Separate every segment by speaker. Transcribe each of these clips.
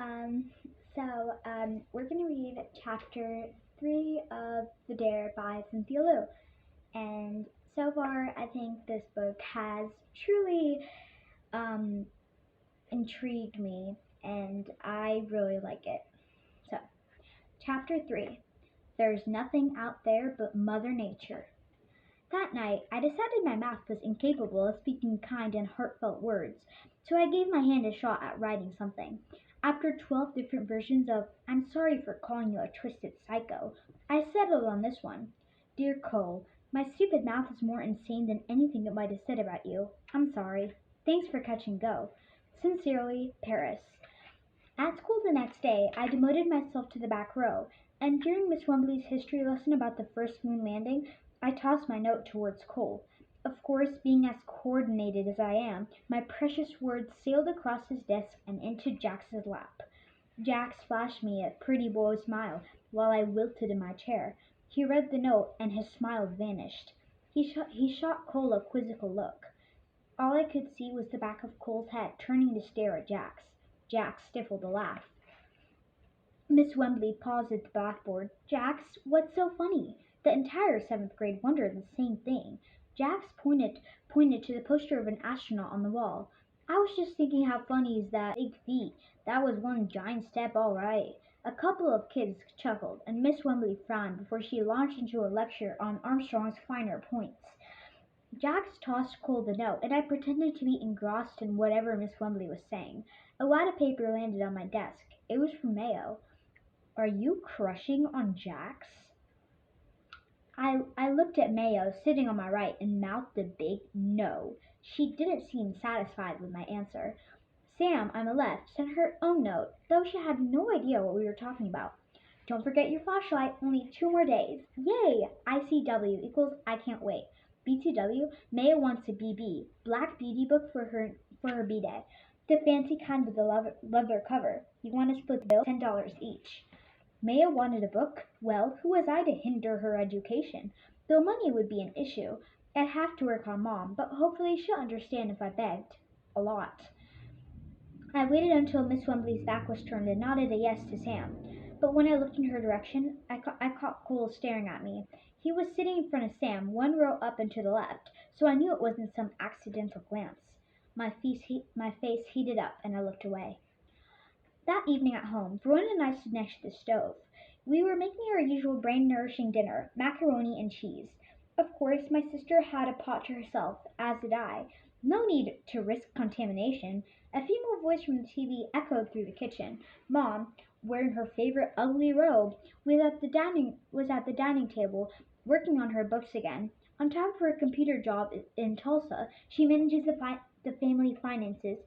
Speaker 1: Um, we're going to read chapter 3 of The Dare by Cynthia. And so far, I think this book has truly um, intrigued me, and I really like it. So, chapter 3. There's nothing out there but Mother Nature. That night, I decided my mouth was incapable of speaking kind and heartfelt words, so I gave my hand a shot at writing something. After 12 different versions of "I'm sorry for calling you a twisted psycho," I settled on this one. Dear Cole, my stupid mouth is more insane than anything it might have said about you. I'm sorry. Thanks for catch and go. Sincerely, Paris. At school the next day, I demoted myself to the back row, and during Miss Wembley's history lesson about the first moon landing, I tossed my note towards Cole. Of course, being as coordinated as I am, my precious words sailed across his desk and into Jax's lap. Jax flashed me a pretty boy smile while I wilted in my chair. He read the note, and his smile vanished. He shot Cole a quizzical look. All I could see was the back of Cole's head turning to stare at Jax. Jax stifled a laugh. Miss Wembley paused at the blackboard. "Jax, what's so funny?" The entire seventh grade wondered the same thing. Jax pointed to the poster of an astronaut on the wall. "I was just thinking how funny is that big feet. That was one giant step, all right." A couple of kids chuckled, and Miss Wembley frowned before she launched into a lecture on Armstrong's finer points. Jax tossed Cole the note, and I pretended to be engrossed in whatever Miss Wembley was saying. A wad of paper landed on my desk. It was from Mayo. "Are you crushing on Jax?" I looked at Mayo, sitting on my right, and mouthed a big no. She didn't seem satisfied with my answer. Sam, on the left, sent her own note, though she had no idea what we were talking about. "Don't forget your flashlight. Only 2 more days. Yay! ICW equals I can't wait. BTW, Maya wants a BB, Black Beauty book for her B-Day. The fancy kind with the leather cover. You want to split the bill? $10 each." Maya wanted a book? Well, who was I to hinder her education? Though money would be an issue. I'd have to work on Mom, but hopefully she'll understand if I begged. A lot. I waited until Miss Wembley's back was turned and nodded a yes to Sam. But when I looked in her direction, I caught Cole staring at me. He was sitting in front of Sam, one row up and to the left, so I knew it wasn't some accidental glance. My face heated up, and I looked away. That evening at home, Verona and I stood next to the stove. We were making our usual brain-nourishing dinner, macaroni and cheese. Of course, my sister had a pot to herself, as did I. No need to risk contamination. A female voice from the TV echoed through the kitchen. Mom, wearing her favorite ugly robe, was at the dining table, working on her books again. On top of her computer job in Tulsa, she manages the family finances,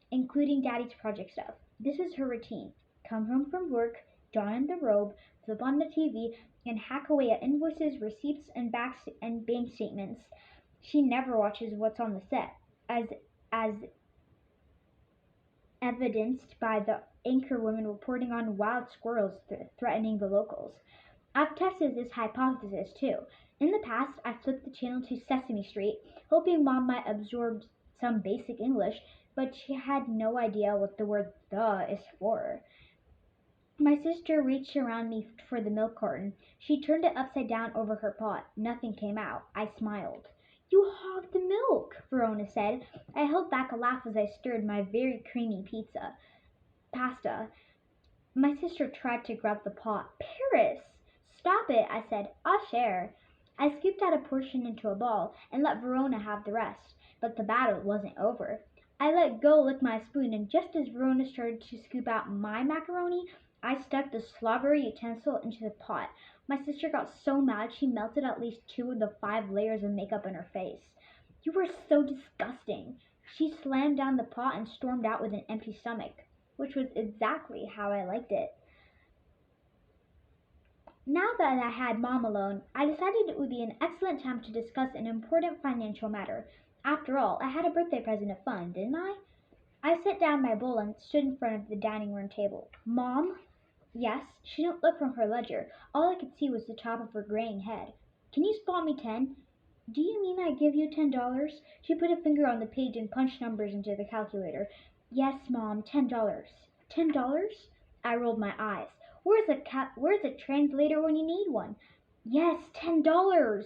Speaker 1: including Daddy's project stuff. This is her routine: come home from work, don on the robe, flip on the TV, and hack away at invoices, receipts, and bank statements. She never watches what's on the set, as evidenced by the anchor woman reporting on wild squirrels threatening the locals. I've tested this hypothesis too. In the past, I flipped the channel to Sesame Street, hoping Mom might absorb some basic English, but she had no idea what the word "the" is for. My sister reached around me for the milk carton. She turned it upside down over her pot. Nothing came out. I smiled. "You hogged the milk," Verona said. I held back a laugh as I stirred my very creamy pasta. My sister tried to grab the pot. "Paris!" "Stop it," I said. "I'll share." I scooped out a portion into a bowl and let Verona have the rest. But the battle wasn't over. I let go lick my spoon, and just as Verona started to scoop out my macaroni, I stuck the slobbery utensil into the pot. My sister got so mad she melted at least 2 of the 5 layers of makeup in her face. "You were so disgusting." She slammed down the pot and stormed out with an empty stomach, which was exactly how I liked it. Now that I had Mom alone, I decided it would be an excellent time to discuss an important financial matter. After all, I had a birthday present of fun, didn't I? I set down my bowl and stood in front of the dining room table. "Mom?" "Yes?" She didn't look from her ledger. All I could see was the top of her graying head. "Can you spot me 10?" "Do you mean I give you $10?" She put a finger on the page and punched numbers into the calculator. "Yes, Mom, $10." $10? I rolled my eyes. Where's a translator when you need one? Yes, $10.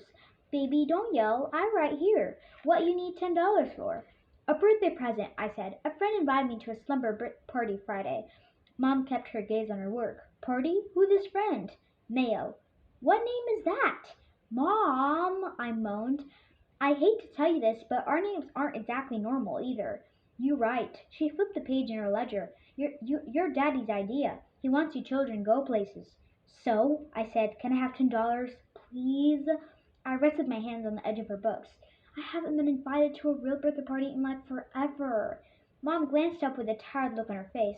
Speaker 1: Baby, don't yell. I'm right here. What you need $10 for? A birthday present, I said. A friend invited me to a slumber party Friday. Mom kept her gaze on her work. Party? Who's this friend? Mayo. What name is that? Mom, I moaned. I hate to tell you this, but our names aren't exactly normal either. You right. She flipped the page in her ledger. Your daddy's idea. He wants you children go places. So, I said, can I have $10, please? I rested my hands on the edge of her books. I haven't been invited to a real birthday party in like forever. Mom glanced up with a tired look on her face.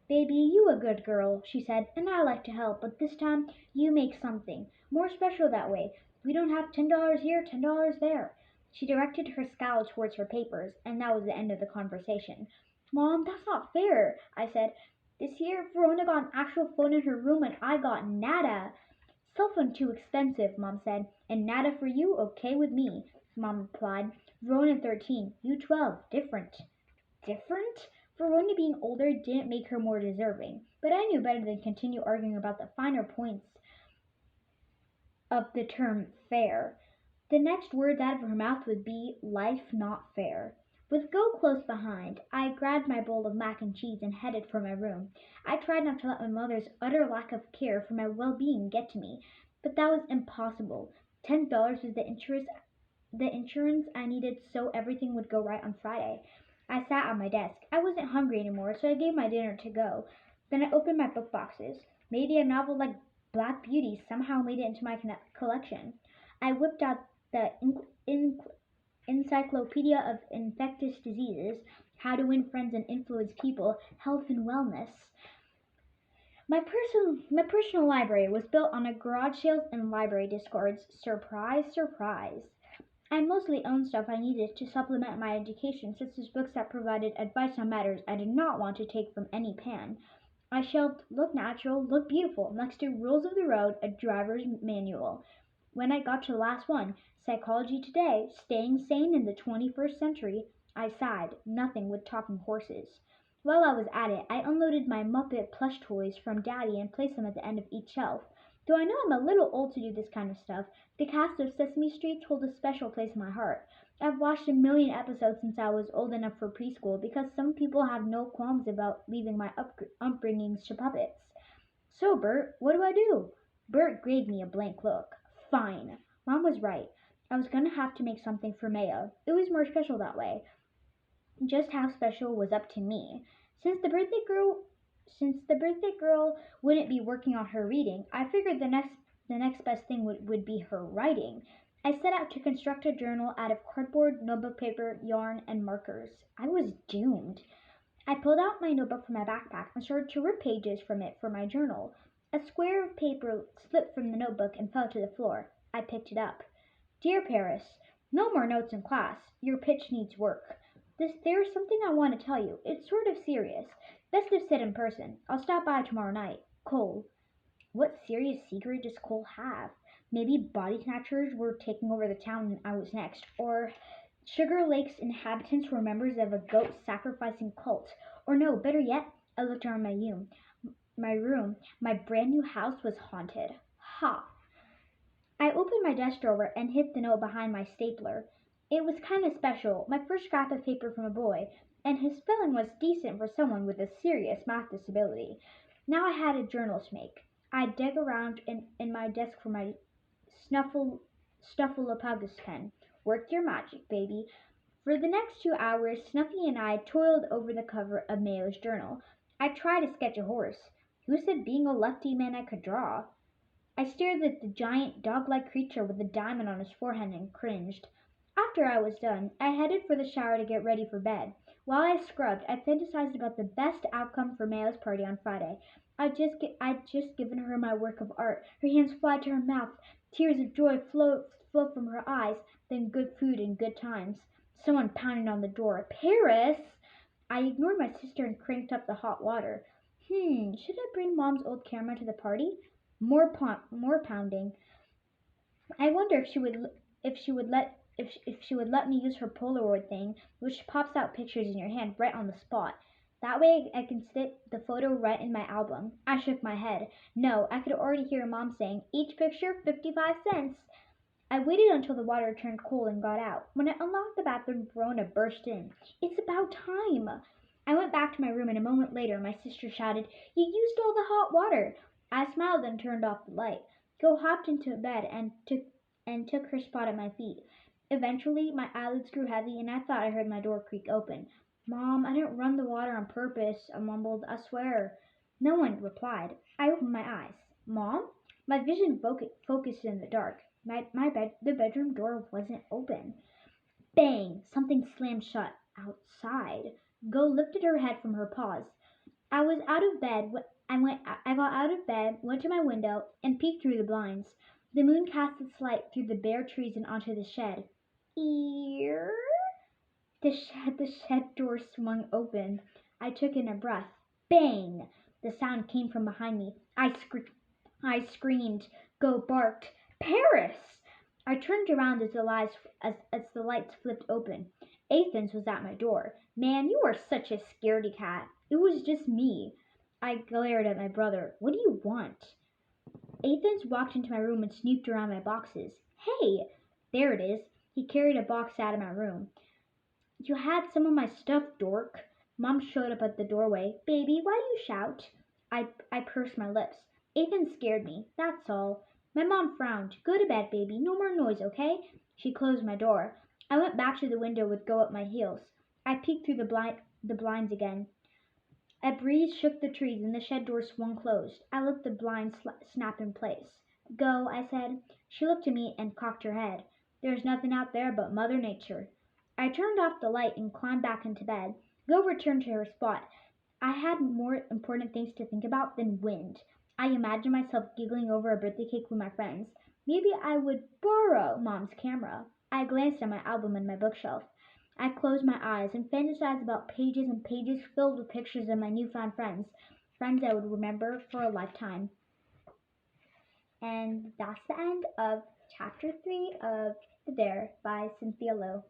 Speaker 1: Baby, you a good girl, she said, and I like to help, but this time you make something more special that way. We don't have $10 here, $10 there. She directed her scowl towards her papers, and that was the end of the conversation. Mom, that's not fair, I said. This year, Verona got an actual phone in her room, and I got nada. Cell phone too expensive, Mom said, and nada for you, okay with me, Mom replied. Verona 13, you 12, different. Different? Verona being older didn't make her more deserving, but I knew better than continue arguing about the finer points of the term fair. The next words out of her mouth would be life not fair. With Go close behind, I grabbed my bowl of mac and cheese and headed for my room. I tried not to let my mother's utter lack of care for my well-being get to me, but that was impossible. $10 was the insurance I needed so everything would go right on Friday. I sat at my desk. I wasn't hungry anymore, so I gave my dinner to go. Then I opened my book boxes. Maybe a novel like Black Beauty somehow made it into my collection. I whipped out the Encyclopedia of Infectious Diseases, How to Win Friends and Influence People, Health and Wellness. My personal library was built on a garage sales and library discards. Surprise, surprise. I mostly owned stuff I needed to supplement my education, such as books that provided advice on matters I did not want to take from any pan. I shelved Look Natural, Look Beautiful next to Rules of the Road, a driver's manual. When I got to the last one, Psychology Today, Staying Sane in the 21st Century, I sighed. Nothing with talking horses. While I was at it, I unloaded my Muppet plush toys from Daddy and placed them at the end of each shelf. Though I know I'm a little old to do this kind of stuff, the cast of Sesame Street hold a special place in my heart. I've watched a million episodes since I was old enough for preschool because some people have no qualms about leaving my upbringings to puppets. So, Bert, what do I do? Bert gave me a blank look. Fine. Mom was right. I was going to have to make something for Mayo. It was more special that way. Just how special was up to me. Since the birthday girl wouldn't be working on her reading, I figured the next best thing would be her writing. I set out to construct a journal out of cardboard, notebook paper, yarn, and markers. I was doomed. I pulled out my notebook from my backpack and started to rip pages from it for my journal. A square of paper slipped from the notebook and fell to the floor. I picked it up. Dear Paris, no more notes in class. Your pitch needs work. There's something I want to tell you. It's sort of serious. Best if said in person. I'll stop by tomorrow night. Cole. What serious secret does Cole have? Maybe body snatchers were taking over the town and I was next. Or Sugar Lake's inhabitants were members of a goat sacrificing cult. Or no, better yet, I looked around my brand new house was haunted. Ha! I opened my desk drawer and hid the note behind my stapler. It was kind of special, my first scrap of paper from a boy, and his spelling was decent for someone with a serious math disability. Now I had a journal to make. I dug around in my desk for my Snuffleupagus pen. Work your magic, baby. For the next 2 hours, Snuffy and I toiled over the cover of Mayo's journal. I tried to sketch a horse. Who said being a lefty man I could draw? I stared at the giant dog-like creature with a diamond on his forehead and cringed. After I was done, I headed for the shower to get ready for bed. While I scrubbed, I fantasized about the best outcome for Mayo's party on Friday. I'd just given her my work of art. Her hands fly to her mouth. Tears of joy flow from her eyes. Then good food and good times. Someone pounded on the door. Paris! I ignored my sister and cranked up the hot water. Should I bring Mom's old camera to the party? More pounding. I wonder if she would let me use her Polaroid thing, which pops out pictures in your hand right on the spot. That way I can stick the photo right in my album. I shook my head. No, I could already hear Mom saying, each picture 55 cents. I waited until the water turned cold and got out. When I unlocked the bathroom, Verona burst in. It's about time. I went back to my room, and a moment later my sister shouted, You used all the hot water. I smiled and turned off the light. Go hopped into bed and took her spot at my feet. Eventually my eyelids grew heavy and I thought I heard my door creak open. Mom, I didn't run the water on purpose, I mumbled. I swear. No one replied. I opened my eyes. Mom? My vision focused in the dark. The bedroom door wasn't open. Bang! Something slammed shut outside. Go lifted her head from her paws. I was out of bed. I got out of bed, went to my window, and peeked through the blinds. The moon cast its light through the bare trees and onto the shed. Ear. The shed door swung open. I took in a breath. Bang! The sound came from behind me. I screamed. Go barked. Paris! I turned around as the lights flipped open. Athens was at my door. Man, you are such a scaredy cat. It was just me. I glared at my brother. What do you want? Athens walked into my room and snooped around my boxes. Hey! There it is. He carried a box out of my room. You had some of my stuff, dork. Mom showed up at the doorway. Baby, why do you shout? I pursed my lips. Ethan scared me, that's all. My mom frowned. Go to bed, baby. No more noise, okay? She closed my door. I went back to the window with Go at my heels. I peeked through the blinds again. A breeze shook the trees and the shed door swung closed. I let the blinds snap in place. Go, I said. She looked at me and cocked her head. There's nothing out there but Mother Nature. I turned off the light and climbed back into bed. Go returned to her spot. I had more important things to think about than wind. I imagined myself giggling over a birthday cake with my friends. Maybe I would borrow Mom's camera. I glanced at my album and my bookshelf. I closed my eyes and fantasized about pages and pages filled with pictures of my newfound friends, friends I would remember for a lifetime. And that's the end of chapter 3 of The Dare by Cynthia Lowe.